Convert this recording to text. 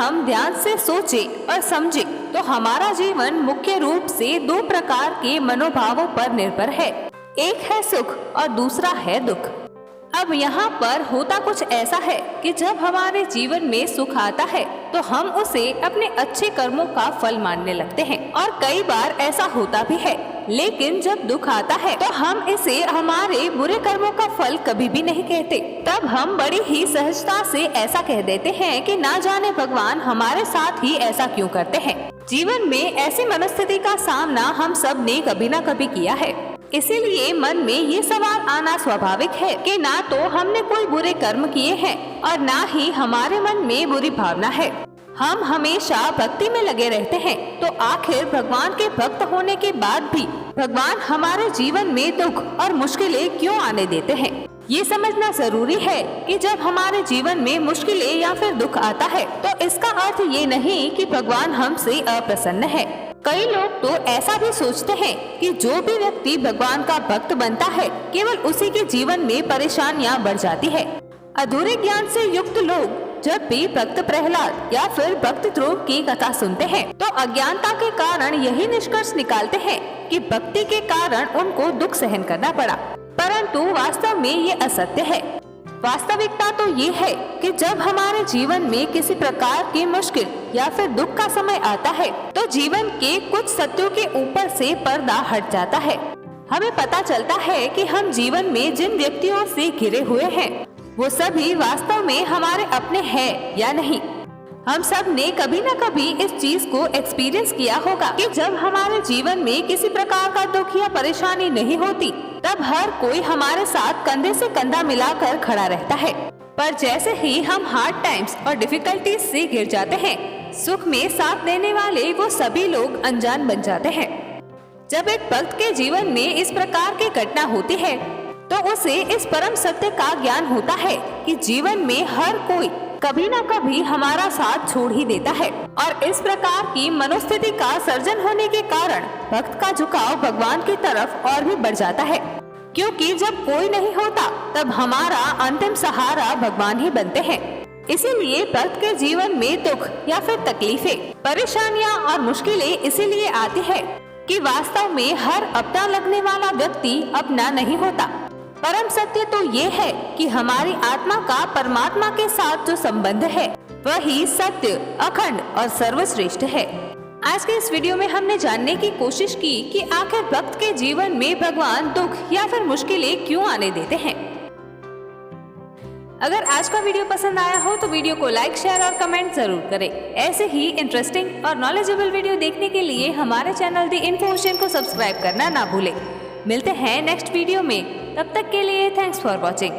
हम ध्यान से सोचें और समझें तो हमारा जीवन मुख्य रूप से दो प्रकार के मनोभावों पर निर्भर है। एक है सुख और दूसरा है दुख। अब यहाँ पर होता कुछ ऐसा है कि जब हमारे जीवन में सुख आता है तो हम उसे अपने अच्छे कर्मों का फल मानने लगते हैं और कई बार ऐसा होता भी है। लेकिन जब दुख आता है तो हम इसे हमारे बुरे कर्मों का फल कभी भी नहीं कहते। तब हम बड़ी ही सहजता से ऐसा कह देते हैं कि ना जाने भगवान हमारे साथ ही ऐसा क्यों करते हैं। जीवन में ऐसी मनस्थिति का सामना हम सब ने कभी ना कभी किया है। इसीलिए मन में ये सवाल आना स्वाभाविक है कि ना तो हमने कोई बुरे कर्म किए हैं और ना ही हमारे मन में बुरी भावना है। हम हमेशा भक्ति में लगे रहते हैं, तो आखिर भगवान के भक्त होने के बाद भी भगवान हमारे जीवन में दुख और मुश्किलें क्यों आने देते हैं। ये समझना जरूरी है कि जब हमारे जीवन में मुश्किलें या फिर दुख आता है तो इसका अर्थ ये नहीं कि भगवान हमसे अप्रसन्न है। कई लोग तो ऐसा भी सोचते हैं कि जो भी व्यक्ति भगवान का भक्त बनता है केवल उसी के जीवन में परेशानियां बढ़ जाती है। अधूरे ज्ञान से युक्त लोग जब भी भक्त प्रहलाद या फिर भक्त ध्रुव की कथा सुनते हैं तो अज्ञानता के कारण यही निष्कर्ष निकालते हैं कि भक्ति के कारण उनको दुख सहन करना पड़ा, परंतु वास्तव में ये असत्य है। वास्तविकता तो ये है कि जब हमारे जीवन में किसी प्रकार की मुश्किल या फिर दुख का समय आता है तो जीवन के कुछ सत्यों के ऊपर से पर्दा हट जाता है। हमें पता चलता है कि हम जीवन में जिन व्यक्तियों से घिरे हुए हैं वो सभी वास्तव में हमारे अपने हैं या नहीं। हम सब ने कभी न कभी इस चीज को एक्सपीरियंस किया होगा कि जब हमारे जीवन में किसी प्रकार का दुख या परेशानी नहीं होती तब हर कोई हमारे साथ कंधे से कंधा मिलाकर खड़ा रहता है, पर जैसे ही हम हार्ड टाइम्स और डिफिकल्टीज से घिर जाते हैं सुख में साथ देने वाले वो सभी लोग अनजान बन जाते हैं। जब एक भक्त के जीवन में इस प्रकार की घटना होती है तो उसे इस परम सत्य का ज्ञान होता है कि जीवन में हर कोई कभी न कभी हमारा साथ छोड़ ही देता है और इस प्रकार की मनोस्थिति का सर्जन होने के कारण भक्त का झुकाव भगवान की तरफ और भी बढ़ जाता है, क्योंकि जब कोई नहीं होता तब हमारा अंतिम सहारा भगवान ही बनते हैं। इसीलिए भक्त के जीवन में दुख या फिर तकलीफें, परेशानियां और मुश्किलें इसीलिए आती है कि वास्तव में हर अपना लगने वाला व्यक्ति अपना नहीं होता। परम सत्य तो ये है कि हमारी आत्मा का परमात्मा के साथ जो संबंध है वही सत्य, अखंड और सर्वश्रेष्ठ है। आज के इस वीडियो में हमने जानने की कोशिश की कि आखिर भक्त के जीवन में भगवान दुख या फिर मुश्किलें क्यों आने देते हैं। अगर आज का वीडियो पसंद आया हो तो वीडियो को लाइक, शेयर और कमेंट जरूर करें। ऐसे ही इंटरेस्टिंग और नॉलेजेबल वीडियो देखने के लिए हमारे चैनल दी इन्फो ओशियन को सब्सक्राइब करना ना भूलें। मिलते हैं नेक्स्ट वीडियो में, तब तक के लिए थैंक्स फॉर वॉचिंग।